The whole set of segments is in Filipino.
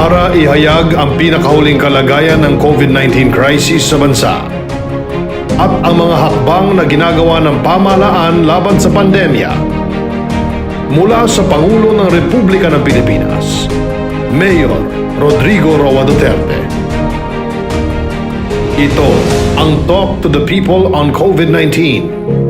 para ihayag ang pinakahuling kalagayan ng COVID-19 crisis sa bansa at ang mga hakbang na ginagawa ng pamahalaan laban sa pandemya. Mula sa Pangulo ng Republika ng Pilipinas, Mayor Rodrigo Roa Duterte. Ito ang Talk to the People on COVID-19.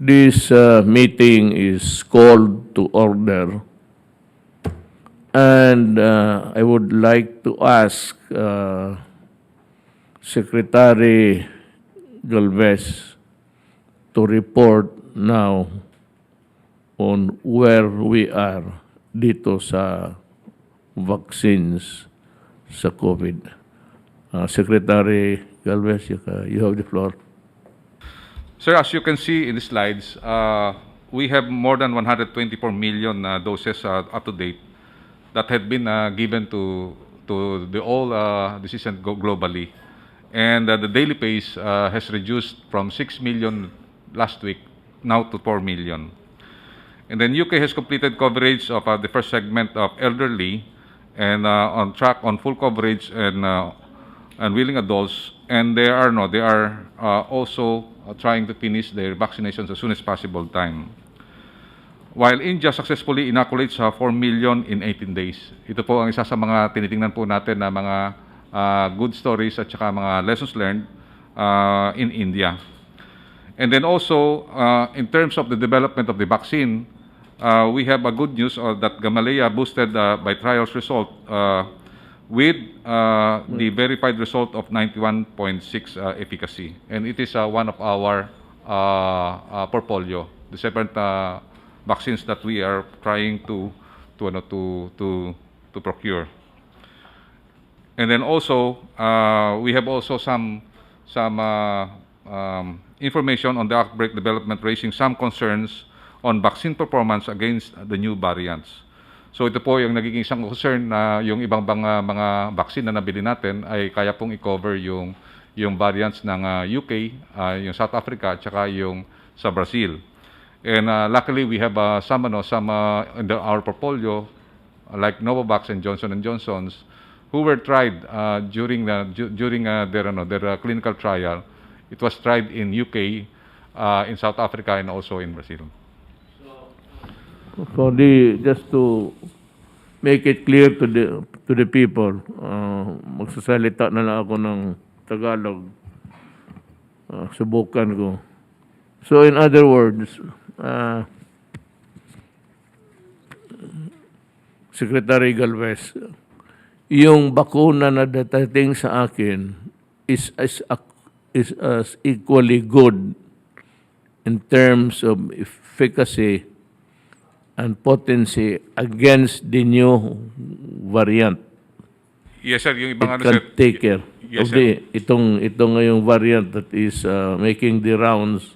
This meeting is called to order, and I would like to ask Secretary Galvez to report now on where we are dito sa vaccines sa COVID. Secretary Galvez, you have the floor. Sir, as you can see in the slides, we have more than 124 million doses up to date that had been given to the all decisions globally. And the daily pace has reduced from 6 million last week now to 4 million. And then UK has completed coverage of the first segment of elderly and on track on full coverage and willing adults. And they are also trying to finish their vaccinations as soon as possible time. While India successfully inoculates 4 million in 18 days. Ito po ang isa sa mga tinitingnan po natin na mga good stories at saka mga lessons learned in India. And then also, in terms of the development of the vaccine, we have a good news that Gamaleya boosted by trials result with the verified result of 91.6 efficacy. And it is one of our portfolio, the separate vaccines that we are trying to procure. And then also, we have also some information on the outbreak development raising some concerns on vaccine performance against the new variants. So ito po yung nagiging isang concern na yung ibang mga vaccine na nabili natin ay kaya pong i-cover yung variants ng UK, yung South Africa, at saka yung sa Brazil. And luckily we have some in our portfolio like Novavax and Johnson & Johnson's who were tried during their clinical trial. It was tried in UK, in South Africa, and also in Brazil. So just to make it clear to the people, magsasalita na lang ako ng Tagalog. Subukan ko. So in other words, Secretary Galvez, yung bakuna na datating sa akin is as equally good in terms of efficacy and potency against the new variant. Yes, sir. Yung ibang It can take care Yes, of itong ngayong variant that is making the rounds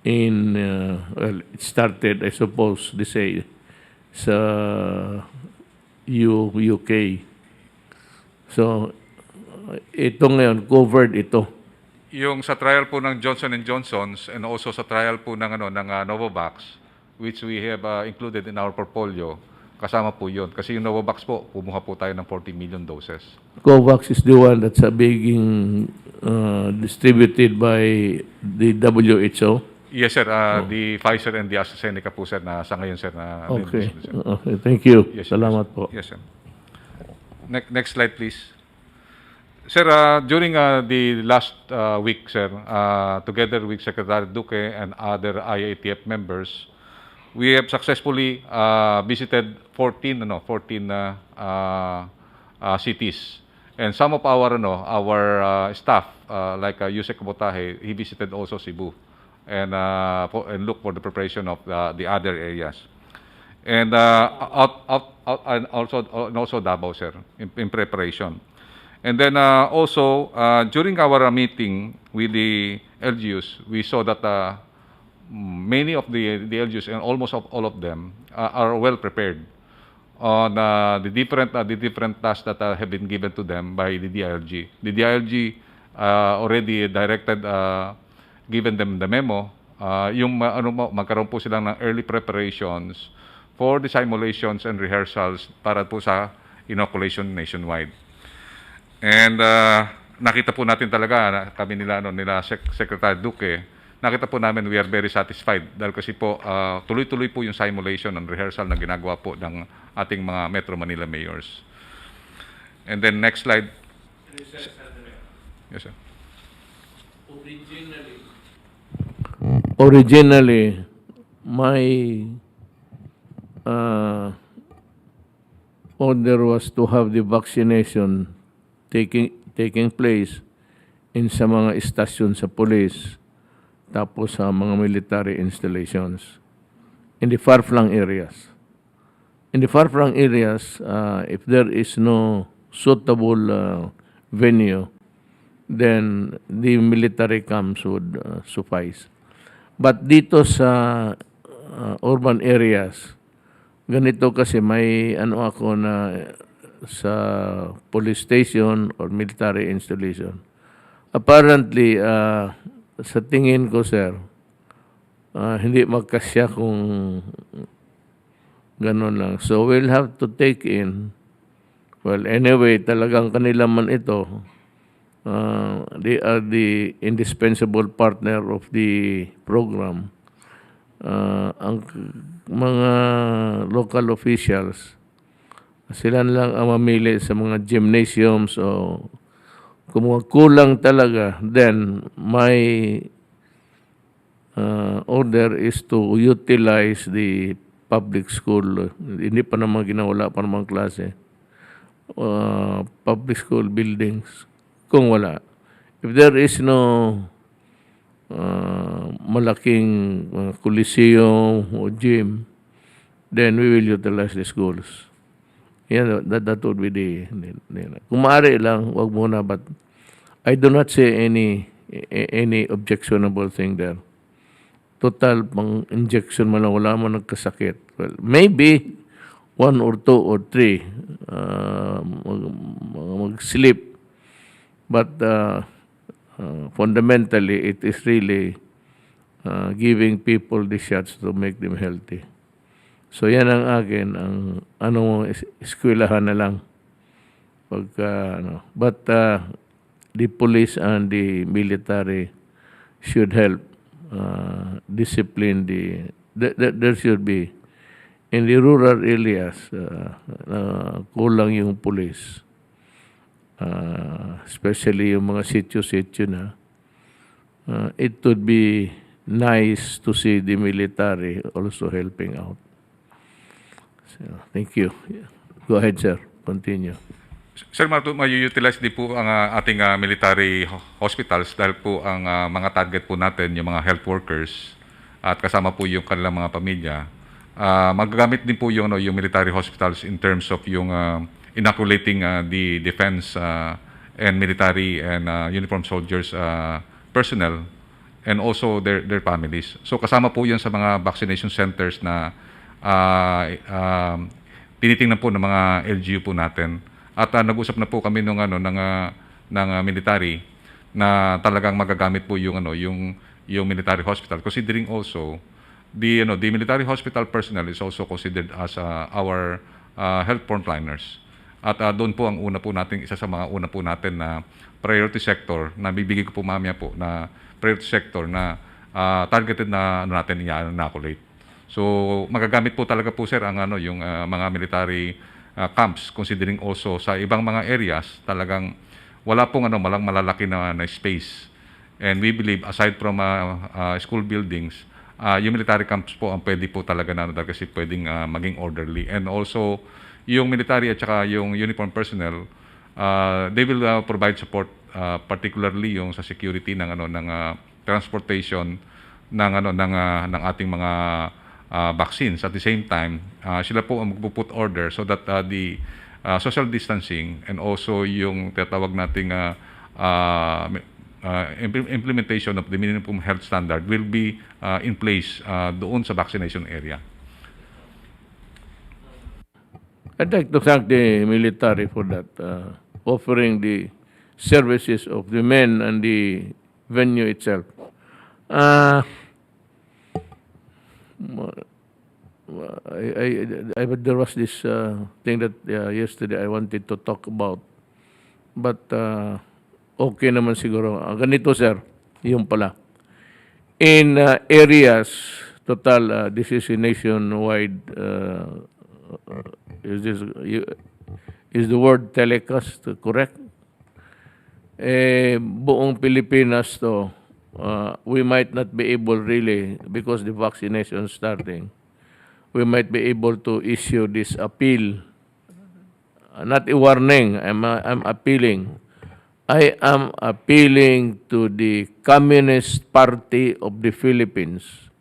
in, well, it started, I suppose, they say, sa UK. So, ito ngayon, covered ito. Yung sa trial po ng Johnson & Johnson's and also sa trial po ng Novavax, which we have included in our portfolio, kasama po yun. Kasi yung Novavax po, kumuha po tayo ng 40 million doses. COVAX is the one that's being distributed by the WHO. Yes, sir. The Pfizer and the AstraZeneca po, sir, na sa ngayon, sir. Okay. Okay. Thank you. Yes, Salamat po. Yes, sir. Next slide, please. Sir, during the last week, sir, together with Secretary Duque and other IATF members, we have successfully visited 14 cities And some of our staff, like Yusek Botahe, he visited also Cebu and and look for the preparation of the other areas. And and also Davao, sir, in preparation. And then also during our meeting with the LGUs, we saw that many of the LGUs and almost all of them are well prepared on the different tasks that have been given to them by the DILG. The DILG already directed, given them the memo, magkaroon po silang ng early preparations for the simulations and rehearsals para po sa inoculation nationwide. And nakita po natin talaga, kami nila Secretary Duque, nakita po namin we are very satisfied dahil kasi po tuloy-tuloy po yung simulation and rehearsal na ginagawa po ng ating mga Metro Manila mayors. And then next slide. Yes, sir. Originally, my order was to have the vaccination taking place in sa mga istasyon sa police, tapos sa mga military installations in the far-flung areas. In the far-flung areas, if there is no suitable venue, then the military camps would suffice. But dito sa urban areas, ganito kasi may ako na sa police station or military installation. Apparently, sa tingin ko, sir, hindi magkasya kung gano'n lang. So we'll have to take in, well, anyway, talagang kanila man ito, they are the indispensable partner of the program. Ang mga local officials, sila lang ang mamili sa mga gymnasiums o kung kulang talaga, then my order is to utilize the public school. Hindi pa naman ginawala pa naman klase. Public school buildings kung wala. If there is no malaking coliseum o gym, then we will utilize the schools. Yeah, that would be the kung maaari lang, wag muna, but I do not see any objectionable thing there. Total pang injection man lang, wala man nagkasakit. Well, maybe 1 or 2 or 3 mag-sleep, but fundamentally it is really giving people the shots to make them healthy. So yan ang akin, ang eskwelahan na lang. Pagka, But the police and the military should help discipline there should be in the rural areas kulang yung police. Especially yung mga sityo-sityo na. It would be nice to see the military also helping out. So, thank you. Go ahead, sir. Continue. Sir, may-utilize din po ang ating military hospitals dahil po ang mga target po natin, yung mga health workers at kasama po yung kanilang mga pamilya. Magagamit din po yung military hospitals in terms of yung inoculating the defense and military and uniformed soldiers personnel and also their families. So kasama po yun sa mga vaccination centers na tinitingnan po ng mga LGU po natin. At nag-usap na po kami ng military na talagang magagamit po yung military hospital, considering also the military hospital personnel is also considered as our health frontliners. At doon po ang isa sa mga una po natin na priority sector na bibigay ko po mamaya po na priority sector na targeted na natin i-inoculate. So magagamit po talaga po, sir, ang yung mga military camps, considering also sa ibang mga areas talagang wala pong malalaki na space. And we believe aside from school buildings, yung military camps po ang pwede po talaga kasi pwedeng maging orderly. And also yung military at saka yung uniform personnel they will provide support, particularly yung sa security ng transportation ng ating mga vaccines. At the same time, sila po ang magpo-put order so that the social distancing and also yung tinatawag nating implementation of the minimum health standard will be in place doon sa vaccination area. I'd like to thank the military for that, offering the services of the men and the venue itself. There was this thing that yesterday I wanted to talk about, but okay naman siguro. Ganito, sir, yung pala. In areas, total, this is a nationwide, is the word telecast correct? Buong Pilipinas to, we might not be able really, because the vaccination is starting, we might be able to issue this appeal. Not a warning, I'm appealing. I am appealing to the Communist Party of the Philippines,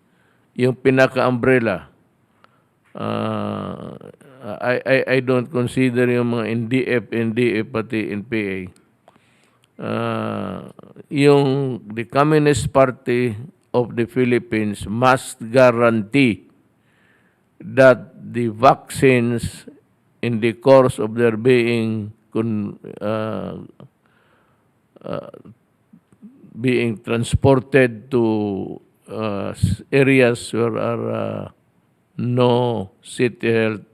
yung pinaka-umbrella. I don't consider yung mga NDF, pati NPA. Yung the Communist Party of the Philippines must guarantee that the vaccines in the course of their being transported to areas where are no city health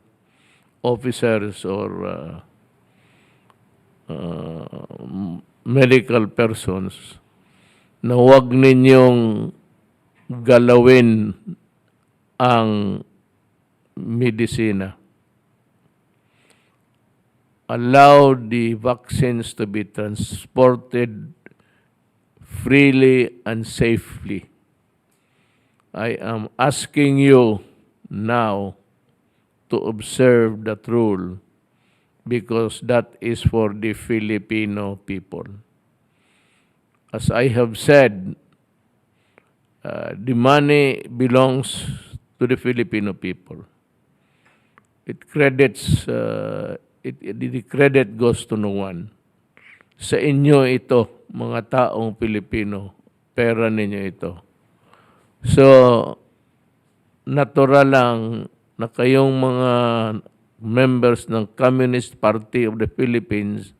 officers or medical persons, na huwag ninyong galawin ang medisina. Allow the vaccines to be transported freely and safely. I am asking you now to observe that rule because that is for the Filipino people. As I have said, the money belongs to the Filipino people. It credits, the credit goes to no one. Sa inyo ito, mga taong Pilipino, pera ninyo ito. So, natural lang na kayong mga members ng Communist Party of the Philippines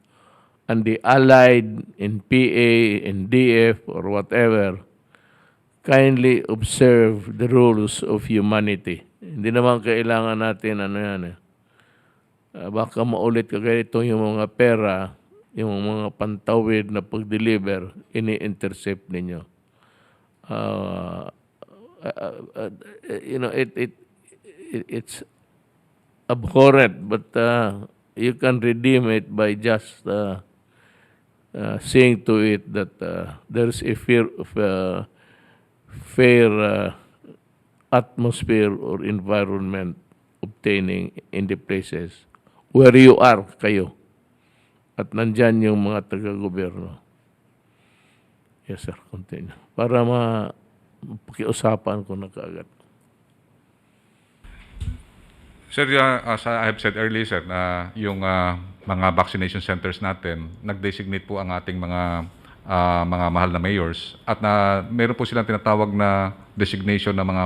and the allied in PA, in DF, or whatever, kindly observe the rules of humanity. Hindi naman kailangan natin baka maulit kagaya ito yung mga pera, yung mga pantawid na pag-deliver, ini-intercept ninyo. It's abhorrent, but you can redeem it by just seeing to it that there's a fair atmosphere or environment obtaining in the places where you are, kayo. At nandyan yung mga taga-gobyerno. Yes, sir, continue. Para pakiusapan ko na kaagad. Sir, as I have said earlier, sir, na yung mga vaccination centers natin, nag-designate po ang ating mga mahal na mayors at meron po silang tinatawag na designation ng mga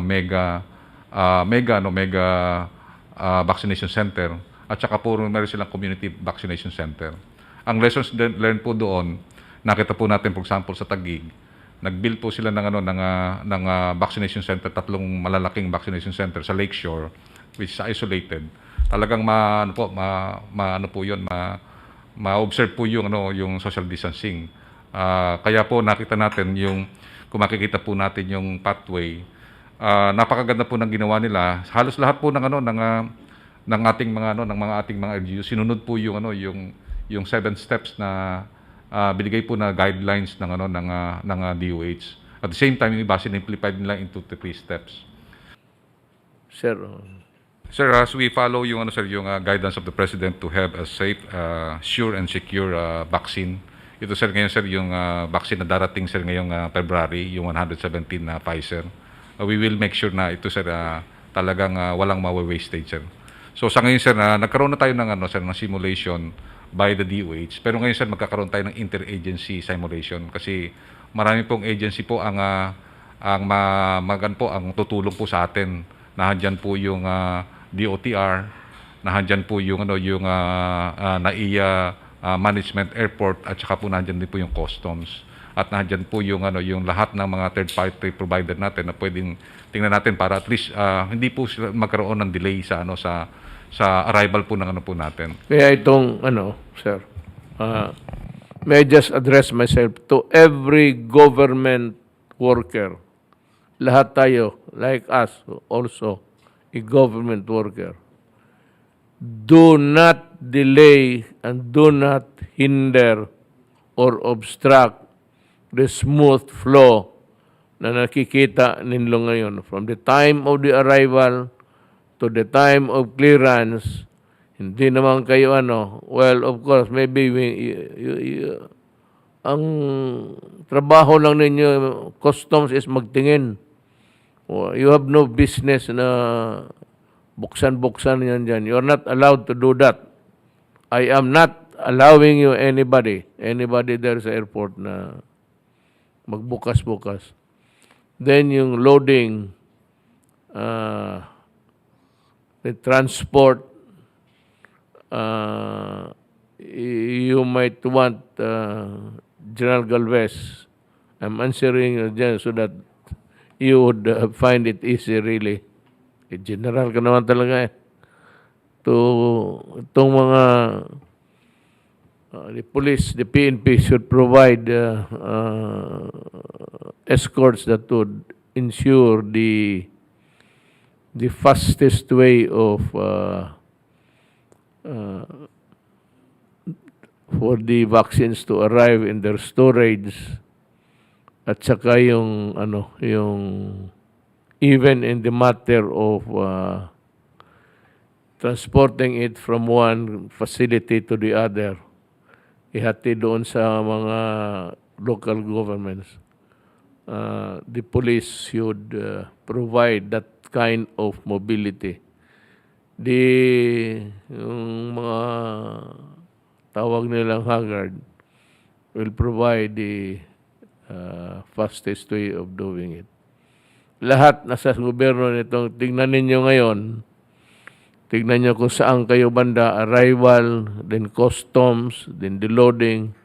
mega vaccination center at saka po meron silang community vaccination center. Ang lessons learned po doon, nakita po natin for example sa Taguig, nag-build po sila ng vaccination center, 3 malalaking vaccination center sa Lakeshore, which is isolated. Talagang ma-observe po yung social distancing. Kaya po nakita natin kung makikita po natin yung pathway, napakaganda po ng ginawa nila. Halos lahat po ng ating mga LGU sinunod po yung 7 steps na binigay po na guidelines ng DOH. At the same time, yung iba sinimplified nila into 3 steps. Sir, Sir, as we follow yung ano sir, yung guidance of the President to have a safe, sure and secure vaccine. Ito sir ngayon sir yung vaccine na darating sir ngayong February, yung 117 na Pfizer. We will make sure na ito sir talagang walang mawa-wastage sir. So sa ngayon sir nagkaroon na tayo ng ano sir ng simulation by the DOH. Pero ngayon sir magkakaroon tayo ng interagency simulation kasi marami pong agency po ang ang tutulong po sa atin. Nandiyan po yung DOTR, nandiyan po yung ano yung NAIA Management Airport at saka po nandiyan din po yung customs. At nandiyan po yung ano yung lahat ng mga third party provider natin na pwedeng tingnan natin para at least hindi po sila magkaroon ng delay sa ano sa arrival po ng ano po natin. Kaya itong, sir, may I just address myself to every government worker. Lahat tayo, like us, also, a government worker. Do not delay and do not hinder or obstruct the smooth flow na nakikita ninyo ngayon. From the time of the arrival to the time of clearance, hindi naman kayo well, of course, maybe ang trabaho lang ninyo, customs is magtingin. You have no business na buksan-buksan yan dyan. You are not allowed to do that. I am not allowing you anybody there sa airport na magbukas-bukas. Then yung loading, the transport, you might want General Galvez. I'm answering you dyan so that you would find it easy really. General ka naman talaga eh. Itong mga the police, the PNP should provide escorts that would ensure the fastest way of for the vaccines to arrive in their storage at saka yung even in the matter of transporting it from one facility to the other, ihati doon sa mga local governments. The police should provide that kind of mobility. Yung mga tawag nilang haggard will provide the fastest way of doing it. Lahat nasa gobyerno nitong, tignan ninyo ngayon, tignan nyo kung saan kayo banda, arrival, then customs, then the loading,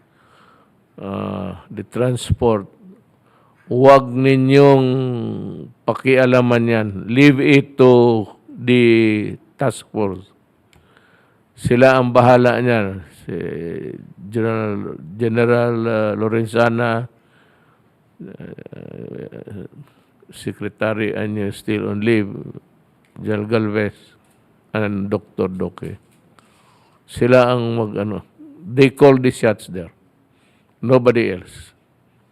the transport. Huwag ninyong pakialaman yan. Leave it to the task force. Sila ang bahala niyan. Si General Lorenzana, Secretary Anyo still on leave, General Galvez, and Dr. Doke. Sila ang they call the shots there. Nobody else.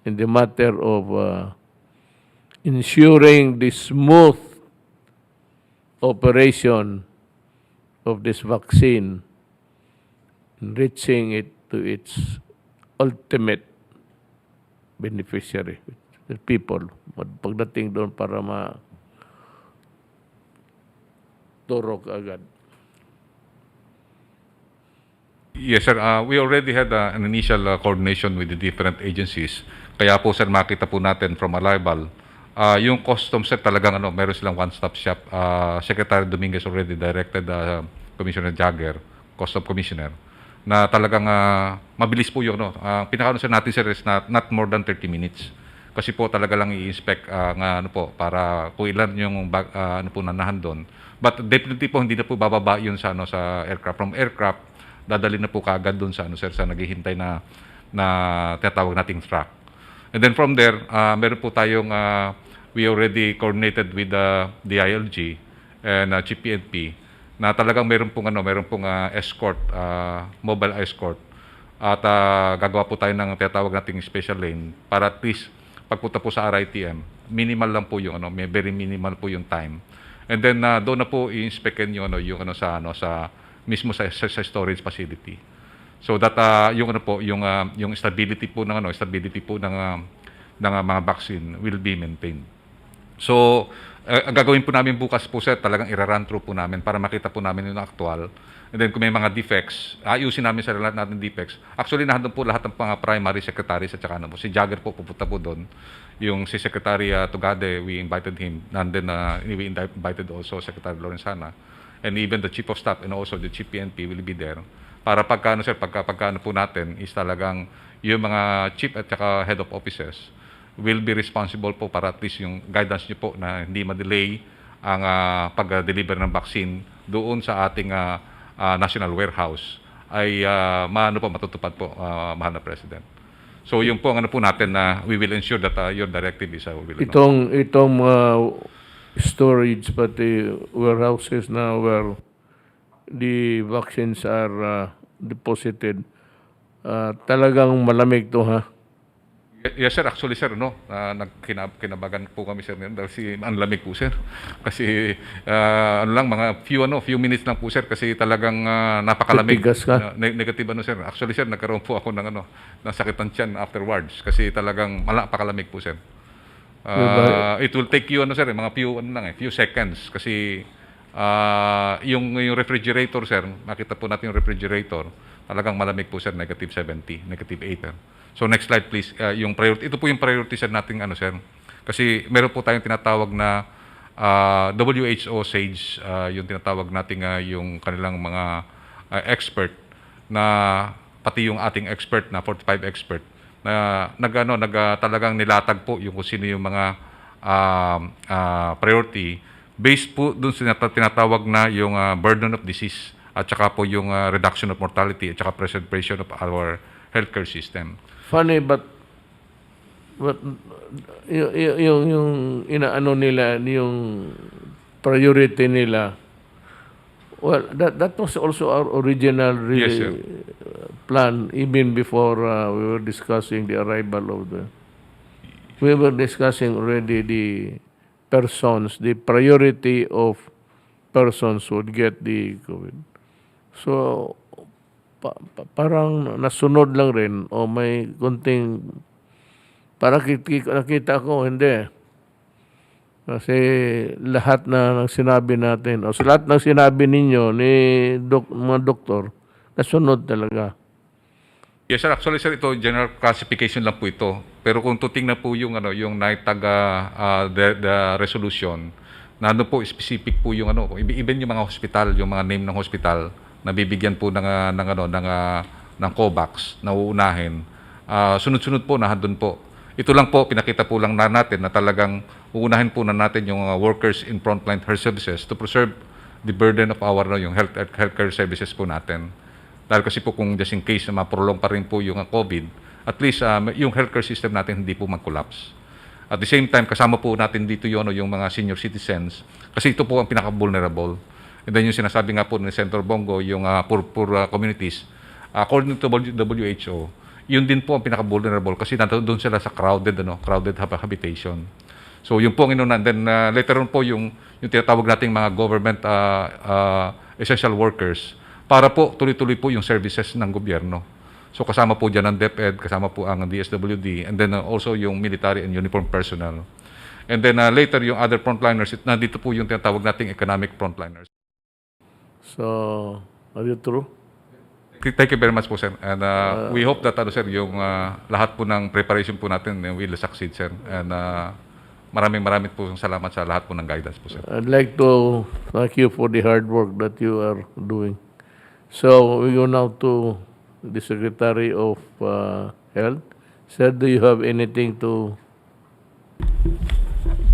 In the matter of ensuring the smooth operation of this vaccine, reaching it to its ultimate beneficiary, the people. Pagdating doon para turok agad. Yes, sir. We already had an initial coordination with the different agencies. Kaya po, sir, makita po natin from arrival. Yung customs, sir, talagang meron silang one-stop shop. Secretary Dominguez already directed Commissioner Jagger, Customs Commissioner, na talagang mabilis po yung pinaka sir natin, sir, is not more than 30 minutes. Kasi po talaga lang i-inspect para kung ilan yung po nanahan doon. But definitely po hindi na po bababa yun sa sa aircraft. From aircraft, dadali na po kaagad doon sa sir, sa naghihintay na tinatawag nating truck. And then from there, meron po tayong we already coordinated with the DILG and Chief PNP na talagang meron pong escort, mobile escort. At gagawa po tayo ng tinatawag nating special lane para at least pagpunta po sa RITM, minimal lang po yung very minimal po yung time. And then doon na po i-inspectin yung sa mismo sa storage facility. So that yung yung stability po ng mga vaccine will be maintained. So, ang gagawin po namin bukas po, sir, talagang i-run through po namin para makita po namin yung actual. And then kung may mga defects, ayusin namin sa lahat natin defects. Actually, nandun po lahat ng mga primary secretaries at saka si Jagger po pupunta po doon. Yung si Secretary Tugade, we invited him. And then we invited also Secretary Lorenzana. And even the Chief of Staff and also the Chief PNP will be there. Para pagkano po natin is talagang yung mga chief at saka head of offices will be responsible po para at least yung guidance niyo po na hindi ma-delay ang pag-deliver ng vaccine doon sa ating national warehouse ay matutupad po, mahal na President. So yung po ang po natin na we will ensure that your directive is Itong storage pati warehouses na where the vaccines are deposited, talagang malamig to, ha? Yes, sir. Actually, sir, kinabagan po kami, sir, dahil ang lamig po, sir. Kasi mga few minutes lang po, sir, kasi talagang napakalamig. Titigas ka? Negative, sir. Actually, sir, nagkaroon po ako ng sakitan tiyan afterwards kasi talagang napakalamig po, sir. It will take you, sir, mga few seconds kasi yung refrigerator, sir, makita po natin yung refrigerator, talagang malamig po, sir, negative 70, negative 8, sir. So next slide please. Yung priority, ito po yung priority sir nating sir. Kasi meron po tayong tinatawag na WHO SAGE, yung tinatawag nating yung kanilang mga expert na pati yung ating expert na 45 expert na talagang nilatag po yung kung sino yung mga priority based po dun sa tinatawag na yung burden of disease at saka po yung reduction of mortality at saka preservation of our healthcare system. Funny, but yung inaano nila, yung priority nila, well, that was also our original Yes, sir. plan even before we were discussing the arrival of we were discussing already the priority of persons who would get the COVID. So, parang nasunod lang rin o may konting parang nakita ko, hindi. Kasi lahat na ng sinabi natin o lahat ng sinabi ninyo ni mga doktor, nasunod talaga. Yes, sir. Actually, sir, ito general classification lang po ito. Pero kung tutingnan po yung yung NITAG the resolution, nando po specific po yung even yung mga hospital, yung mga name ng hospital na bibigyan po ng COVAX na uunahin. Sunod-sunod po nandun po. Ito lang po pinakita po lang natin na talagang uunahin po natin yung workers in frontline health services to preserve the burden of our yung healthcare services po natin. Dahil kasi po kung just in case na ma-prolong pa rin po yung COVID, at least yung healthcare system natin hindi po mag-collapse. At the same time, kasama po natin dito yung mga senior citizens kasi ito po ang pinaka-vulnerable. And then yung sinasabi nga po ni Senator Bongo, yung poor communities, according to WHO, yun din po ang pinaka-vulnerable kasi doon sila sa crowded habitation. So yun po ang inuna. And then later on po yung tinatawag nating mga government essential workers para po tuloy-tuloy po yung services ng gobyerno. So kasama po dyan ang DepEd, kasama po ang DSWD, and then also yung military and uniform personnel. And then later yung other frontliners, nandito po yung tinatawag nating economic frontliners. So, are you true? Thank you very much po, sir. And we hope that, sir, yung lahat po ng preparation po natin will succeed, sir. And maraming po salamat sa lahat po ng guidance po, sir. I'd like to thank you for the hard work that you are doing. So, we go now to the Secretary of Health. Sir, do you have anything to...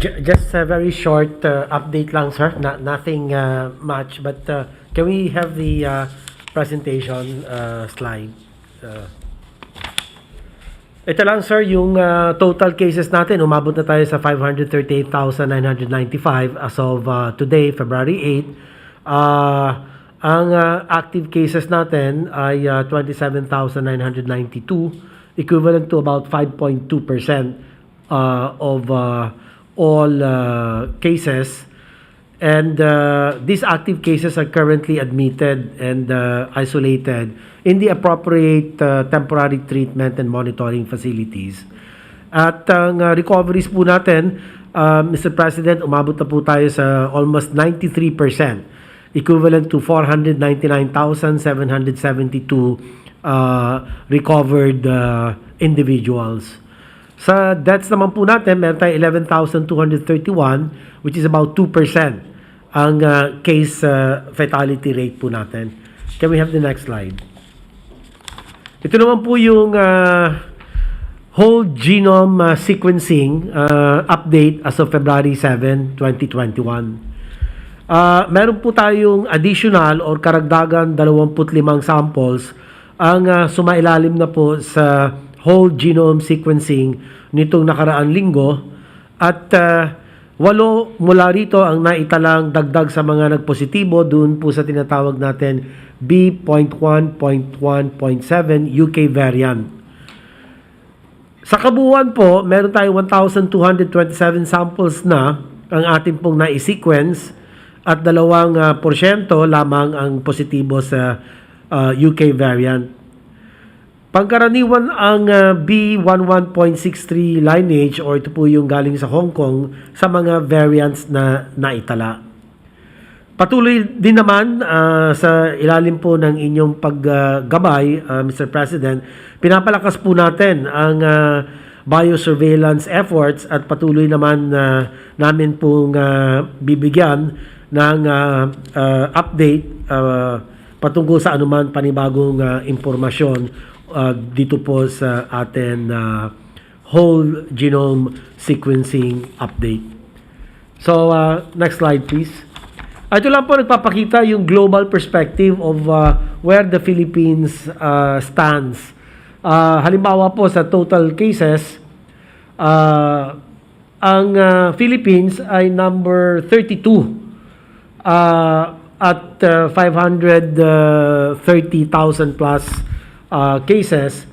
Just a very short update lang, sir. Nothing much, but can we have the presentation slide? Ito lang, sir, yung total cases natin. Umabot na tayo sa 538,995 as of today, February 8. Ang active cases natin ay 27,992, equivalent to about 5.2% of all cases. And these active cases are currently admitted and isolated in the appropriate temporary treatment and monitoring facilities. At ang recoveries po natin, Mr. President, umabot na po tayo sa almost 93%, equivalent to 499,772 recovered individuals. Sa deaths naman po natin, meron tayo 11,231, which is about 2% ang case fatality rate po natin. Can we have the next slide? Ito naman po yung whole genome sequencing update as of February 7, 2021. Meron po tayong additional or karagdagan 25 samples ang sumailalim na po sa whole genome sequencing nitong nakaraang linggo at 8 mula rito ang naitalang dagdag sa mga nagpositibo doon po sa tinatawag natin B.1.1.7 UK variant. Sa kabuuan po, meron tayo 1,227 samples na ang ating pong na-sequence at 2% lamang ang positibo sa UK variant. Pangkaraniwan ang B11.63 lineage or ito po yung galing sa Hong Kong sa mga variants na naitala. Patuloy din naman sa ilalim po ng inyong paggabay, Mr. President, pinapalakas po natin ang biosurveillance efforts at patuloy naman namin pong bibigyan ng update patungkol sa anuman panibagong impormasyon dito po sa atin whole genome sequencing update. So, next slide please. Ito lang po nagpapakita yung global perspective of where the Philippines stands. Halimbawa po sa total cases, ang Philippines ay number 32 at 530,000 plus cases.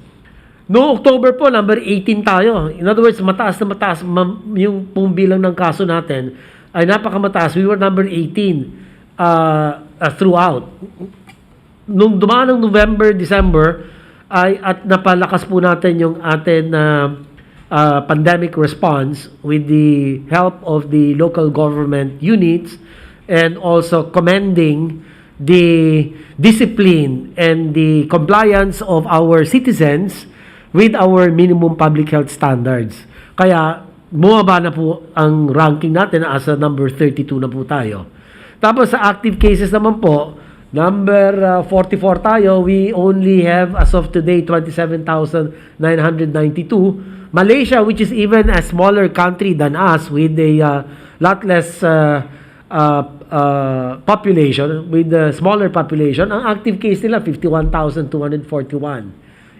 Noong October po, number 18 tayo. In other words, mataas na mataas yung pong bilang ng kaso natin ay napakamataas. We were number 18 throughout. Nung dumaan ng November, December, at napalakas po natin yung atin pandemic response with the help of the local government units and also commending the discipline and the compliance of our citizens with our minimum public health standards. Kaya bumaba na po ang ranking natin as a number 32 na po tayo. Tapos sa active cases naman po, number 44 tayo. We only have as of today 27,992. Malaysia, which is even a smaller country than us with a lot less population, with a smaller population, ang active case nila 51,241.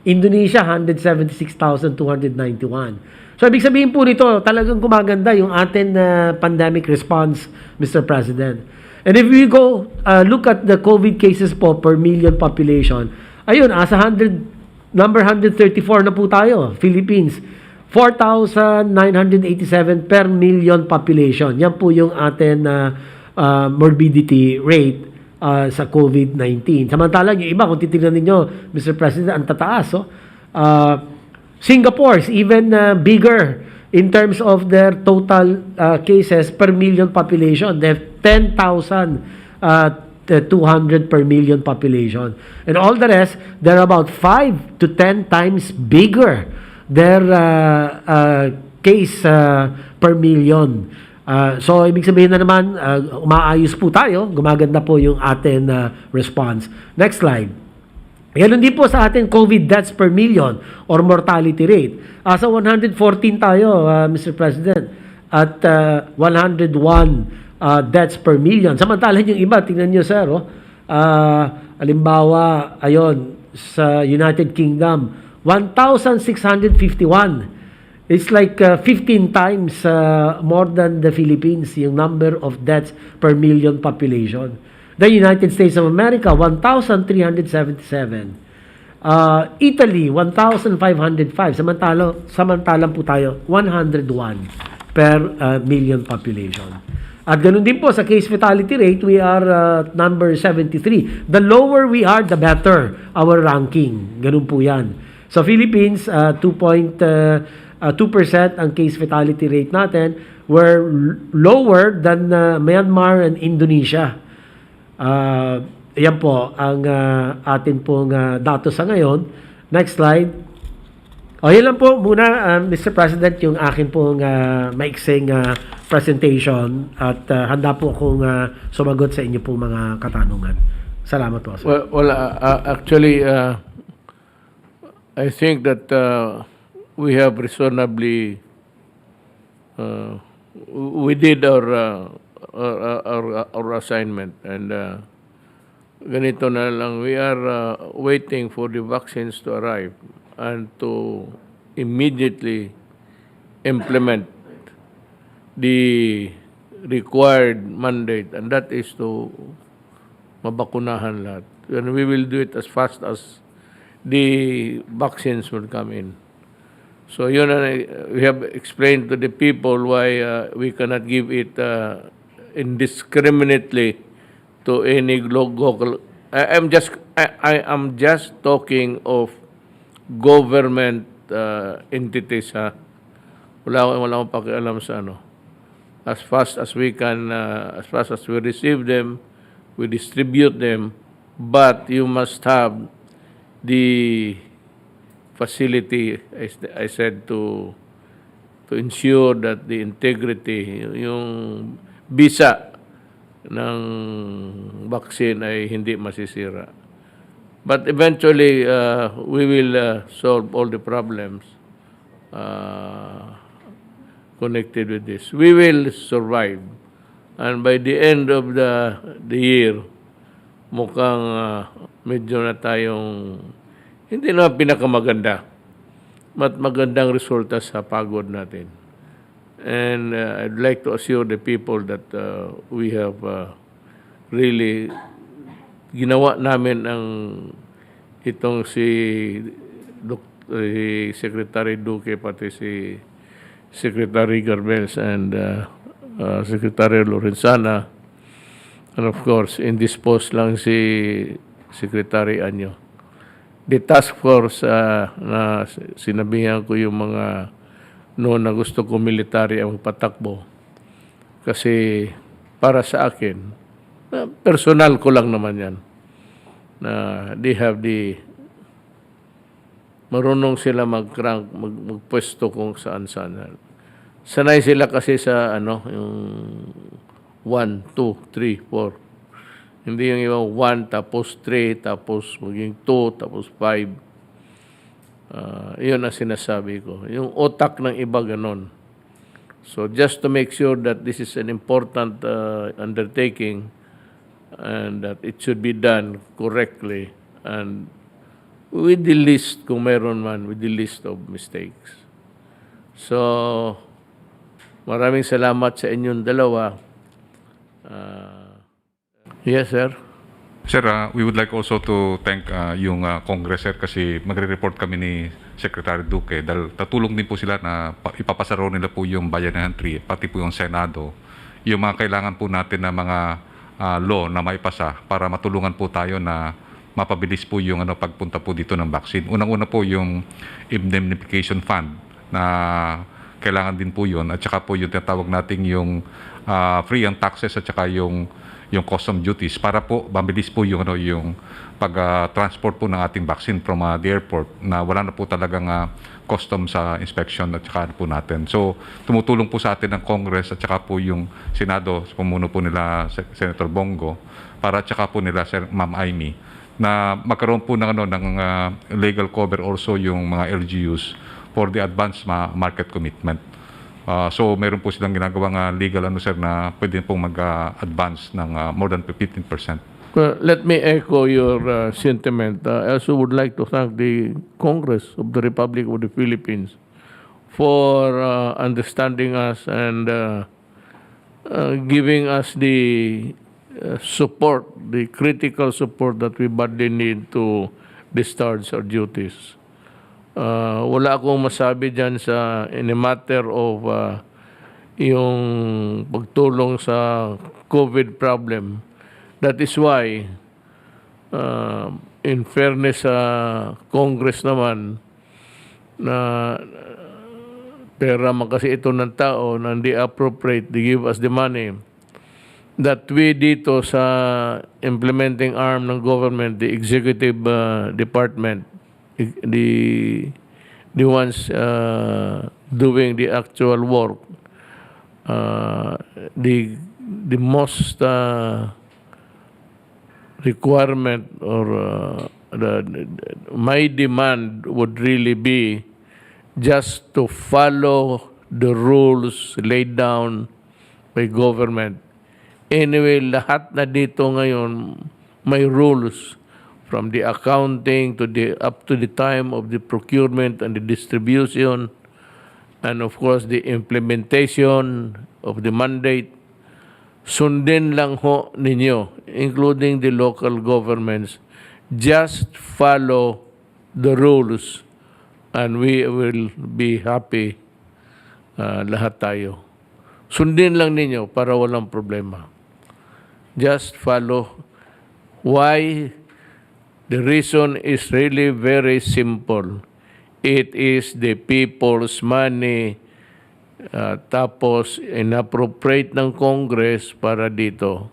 Indonesia 176,291. So ibig sabihin po nito, talagang gumaganda yung atin pandemic response, Mr. President. And if we go look at the COVID cases po per million population, ayun, as number 134 na po tayo, Philippines. 4,987 per million population. Yan po yung atin morbidity rate sa COVID-19. Samantalang yung iba, kung titignan ninyo, Mr. President, ang tataas. Singapore is even bigger in terms of their total cases per million population. They have 10,200 per million population. And all the rest, they're about 5 to 10 times bigger their case per million. So, ibig sabihin na naman, umaayos po tayo, gumaganda po yung atin response. Next slide. Yan din po sa atin COVID deaths per million or mortality rate. Sa 114 tayo, Mr. President, at 101 deaths per million. Samantalang yung iba, tingnan nyo sir, halimbawa, ayon sa United Kingdom, 1,651. It's like 15 times more than the Philippines, yung number of deaths per million population. The United States of America, 1,377. Italy, 1,505. Samantalang po tayo, 101 per million population. At ganun din po sa case fatality rate, we are number 73. The lower we are, the better our ranking. Ganun po yan. Sa Philippines, 2% ang case fatality rate natin. We're lower than Myanmar and Indonesia. Yan po ang atin pong datos sa ngayon. Next slide. Yan lang po muna, Mr. President, yung akin pong maiksing presentation at handa po akong sumagot sa inyo pong mga katanungan. Salamat po, sir. Actually, I think that we have reasonably we did our assignment, and ganito na lang, we are waiting for the vaccines to arrive and to immediately implement the required mandate, and that is to mabakunahan lahat. And we will do it as fast as the vaccines will come in. So yun, we have explained to the people why we cannot give it indiscriminately to any local. I am just talking of government entities, ha. Wala akong pakialam sa ano. As fast as we can, as fast as we receive them, we distribute them, but you must have the facility, I said, to ensure that the integrity, yung bisa ng vaccine ay hindi masisira. But eventually, we will solve all the problems connected with this. We will survive. And by the end of the year, mukhang medyo na tayong, hindi na pinakamaganda, but magandang resulta sa pagod natin. And I'd like to assure the people that we have really ginawa namin ang itong si Secretary Duque, pati si Secretary Garbels and Secretary Lorenzana, and of course in this post lang si Secretary Anyo. The task force na sinabihan ko yung mga noon na gusto ko military ang patakbo, kasi para sa akin, personal ko lang naman yan, na they have the, marunong sila magpwesto kung saan-saan. Sanay sila kasi sa yung 1, 2, 3, 4. Hindi yung ibang 1, tapos 3, tapos maging 2, tapos 5. Yun ang sinasabi ko. Yung otak ng iba ganon. So just to make sure that this is an important undertaking, and that it should be done correctly and with the list, kung meron man, with the list of mistakes. So, maraming salamat sa inyong dalawa. Yes, sir. Sir, we would like also to thank yung Congress, sir, kasi magre-report kami ni Secretary Duque dahil tatulong din po sila na ipapasaro nila po yung Bayanihan 3, pati po yung Senado, yung mga kailangan po natin na mga law na maipasa para matulungan po tayo na mapabilis po yung pagpunta po dito ng vaccine. Unang-una po yung indemnification fund na kailangan din po yun, at saka po yung tinatawag natin yung free ang taxes at saka yung custom duties para po mabilis po yung yung pag-transport po ng ating vaccine from the airport na wala na po talagang custom sa inspection at saka po natin. So tumutulong po sa atin ng Congress at saka po yung Senado, pumuno po nila Senator Bongo, para at saka po nila Ma'am Amy, na magkaroon po ng ng legal cover also yung mga LGUs for the advanced market commitment. So meron po silang ginagawang legal sir na pwede pong mag-advance ng more than 15%. Well, let me echo your sentiment. I also would like to thank the Congress of the Republic of the Philippines for understanding us and giving us the support, the critical support that we badly need to discharge our duties. Wala akong masabi dyan in a matter of yung pagtulong sa COVID problem. That is why, in fairness sa Congress naman, na pera man kasi ito ng tao, na hindi appropriate, they give us the money, that we dito sa implementing arm ng government, the executive department, the ones doing the actual work, the most requirement or my demand would really be just to follow the rules laid down by government. Anyway, lahat na dito ngayon may rules from the accounting to the up to the time of the procurement and the distribution, and of course the implementation of the mandate. Sundin lang ho ninyo, including the local governments. Just follow the rules and we will be happy, lahat tayo. Sundin lang ninyo para walang problema. Just follow. Why? The reason is really very simple. It is the people's money, tapos inappropriate ng Congress para dito.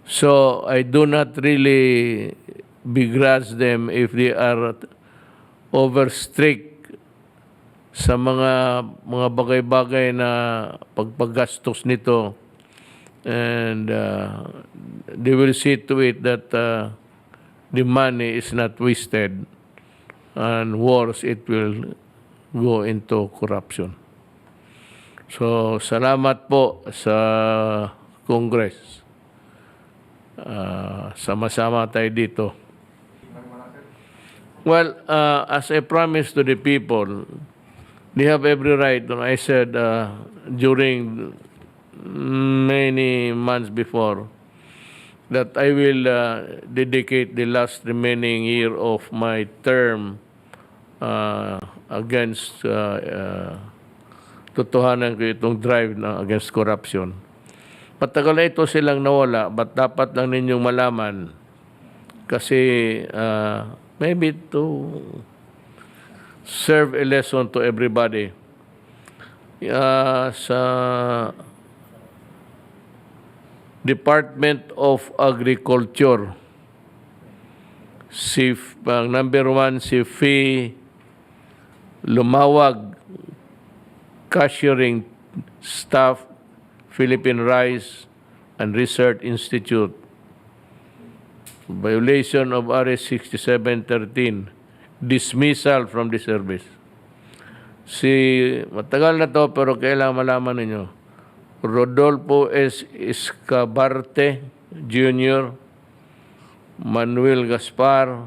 So I do not really begrudge them if they are over strict sa mga bagay-bagay na pagpagastos nito, and they will see to it that the money is not wasted, and worse, it will go into corruption. So, salamat po sa Congress. Sama-sama tayo dito. Well, as I promised to the people, they have every right. And I said during many months before that I will dedicate the last remaining year of my term against totohanan ko itong drive na against corruption. Patagal na ito silang nawala, but dapat lang ninyong malaman kasi maybe to serve a lesson to everybody. Sa Department of Agriculture, si number 1 si Fee Lumawag, Cashiering Staff, Philippine Rice and Research Institute. Violation of RS 6713, dismissal from the service. Matagal na to pero kailangan malaman ninyo. Rodolfo S. Escabarte Jr., Manuel Gaspar,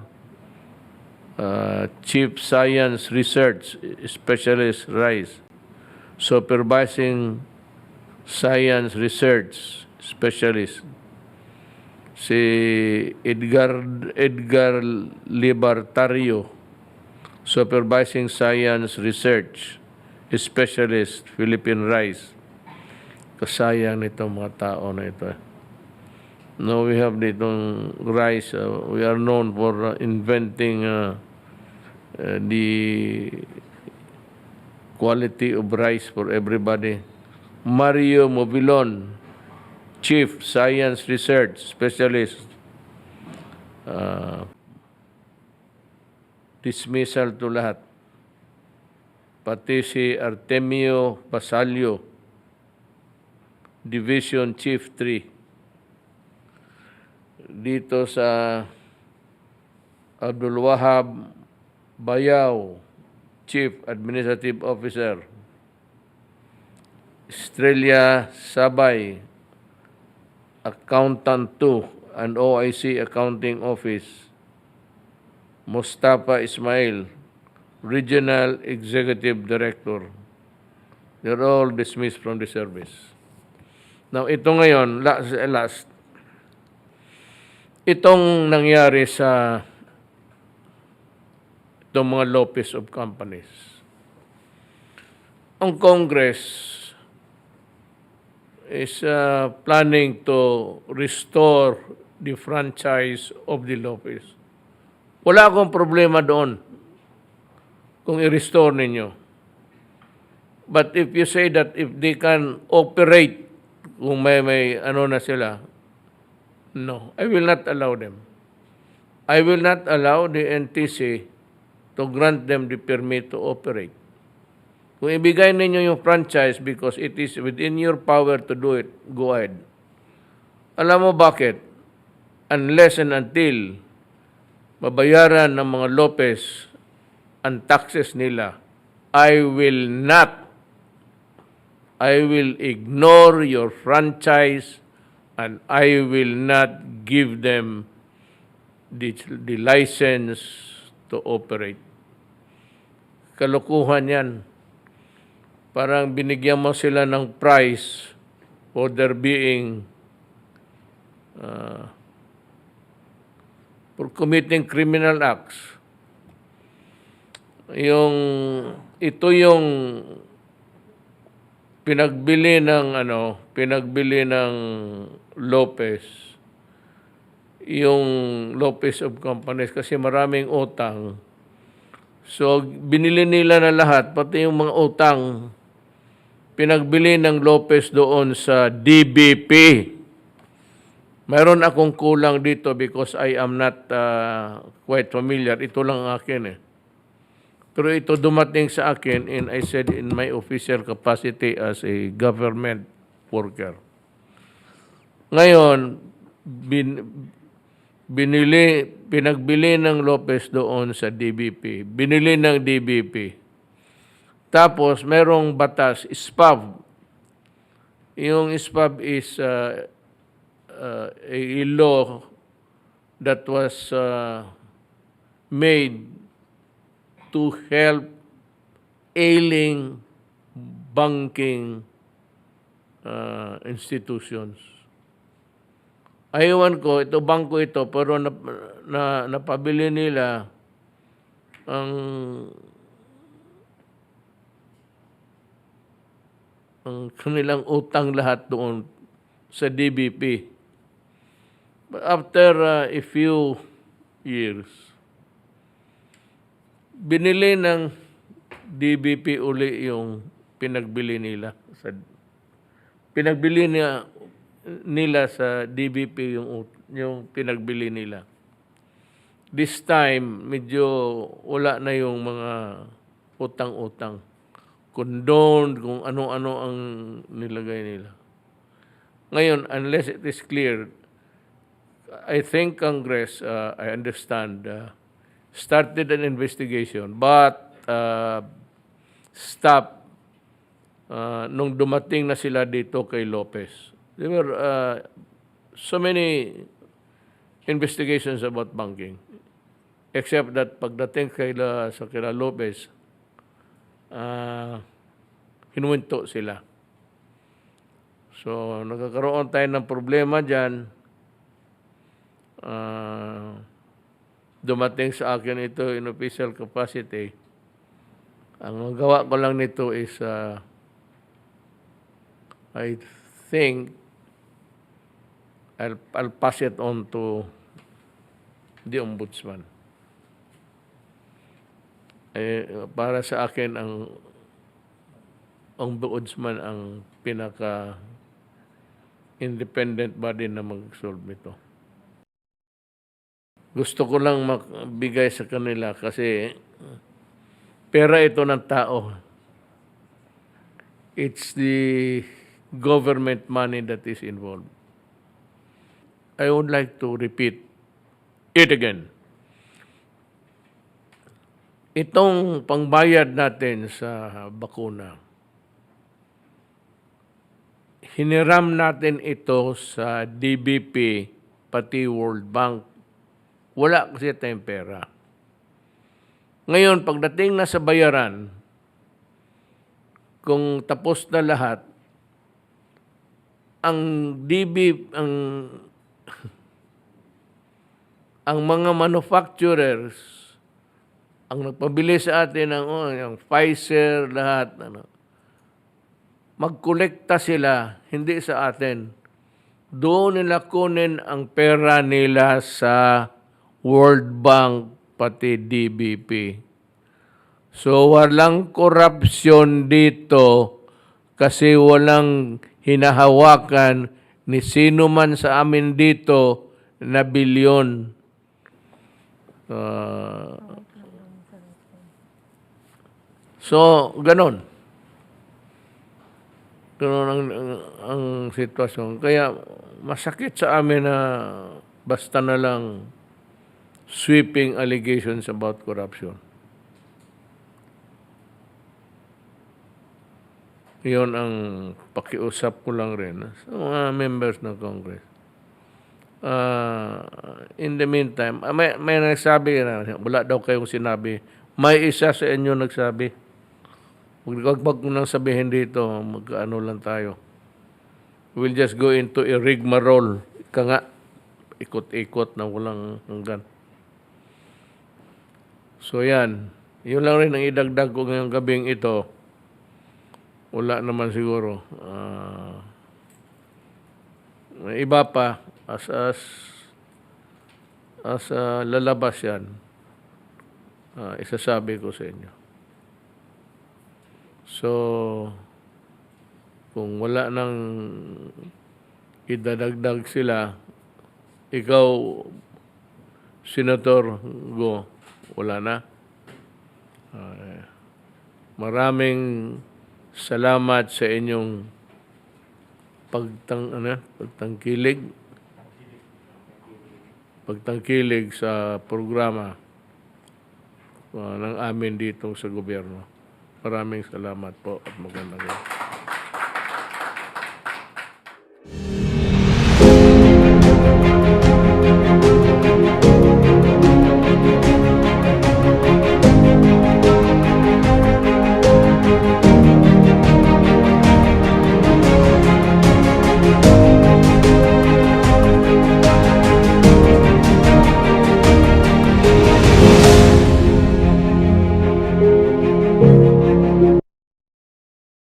Chief Science Research Specialist Rice, Supervising Science Research Specialist, si Edgar Libertario, Supervising Science Research Specialist, Philippine Rice. Kasayang nitong mga tao na ito. No, we have ditong rice. We are known for inventing the quality of rice for everybody. Mario Mobilon, Chief Science Research Specialist. Dismissal to lahat. Pati si Artemio Basalio, Division Chief 3. Dito sa Abdul Wahab Bayaw, Chief Administrative Officer. Estrella Sabay, Accountant 2 and OIC Accounting Office. Mustafa Ismail, Regional Executive Director. They're all dismissed from the service. Now, ito ngayon, last, itong nangyari sa itong mga Lopez of companies. Ang Congress is planning to restore the franchise of the Lopez. Wala akong problema doon kung i-restore ninyo. But if you say that if they can operate, kung may ano na sila, no, I will not allow them. I will not allow the NTC to grant them the permit to operate. Kung ibigay ninyo yung franchise because it is within your power to do it, go ahead. Alam mo bakit? Unless and until mabayaran ng mga Lopez ang taxes nila, I will ignore your franchise and I will not give them the license to operate. Kalokohan yan. Parang binigyan mo sila ng price for their being for committing criminal acts. Ito yung pinagbili ng Lopez, yung Lopez of Companies kasi maraming utang. So binili nila na lahat, pati yung mga utang pinagbili ng Lopez doon sa DBP. Mayroon akong kulang dito because I am not quite familiar. Ito lang ang akin eh. Pero ito dumating sa akin and I said in my official capacity as a government worker. Ngayon, pinagbili ng Lopez doon sa DBP. Binili ng DBP. Tapos, merong batas, SPAV. Yung SPAV is a law that was made to help ailing banking institutions. Ayawan ko, ito bangko ito, pero napabili nila ang kanilang utang lahat doon sa DBP. But after a few years, binili ng DBP uli yung pinagbili nila. Pinagbili nila sa DBP yung pinagbili nila. This time, medyo wala na yung mga utang-utang. Condoned, kung ano-ano ang nilagay nila. Ngayon, unless it is clear, I think Congress, I understand, started an investigation, but stopped nung dumating na sila dito kay Lopez. There were so many investigations about banking, except that pagdating sa kila Lopez, hinuwinto sila. So, nagkakaroon tayo ng problema dyan. Dumating sa akin ito in official capacity. Ang magawa ko lang nito is, I think, I'll pass it on to the Ombudsman. Para sa akin, ang Ombudsman ang pinaka-independent body na mag-solve nito. Gusto ko lang magbigay sa kanila kasi pera ito ng tao. It's the government money that is involved. I would like to repeat it again. Itong pangbayad natin sa bakuna, hiniram natin ito sa DBP, pati World Bank. Wala kasi tayong pera. Ngayon, pagdating na sa bayaran, kung tapos na lahat, ang mga manufacturers, ang nagpabili sa atin ng yung Pfizer, lahat, magkolekta sila, hindi sa atin. Doon nila kunin ang pera nila sa World Bank pati DBP. So walang korupsyon dito kasi walang hinahawakan ni sino man sa amin dito na bilyon. So, ganon. Ganon ang sitwasyon. Kaya masakit sa amin na basta na lang sweeping allegations about corruption. Iyon ang pakiusap ko lang rin sa mga members ng Congress. In the meantime, may nagsabi na, wala daw kayong sinabi. May isa sa inyo nagsabi. Huwag nang sabihin dito, mag-ano lang tayo. We'll just go into a rigmarole. Ika nga, ikot-ikot na walang hanggan. So yan, yun lang rin ang idagdag ko ngayong gabing ito. Wala naman siguro. Iba pa, as lalabas yan, isasabi ko sa inyo. So, kung wala nang idadagdag sila, ikaw, Senator Go, wala na. Maraming salamat sa inyong pagtangkilig sa programa ng amin dito sa gobyerno. Maraming salamat po at magandang gabi.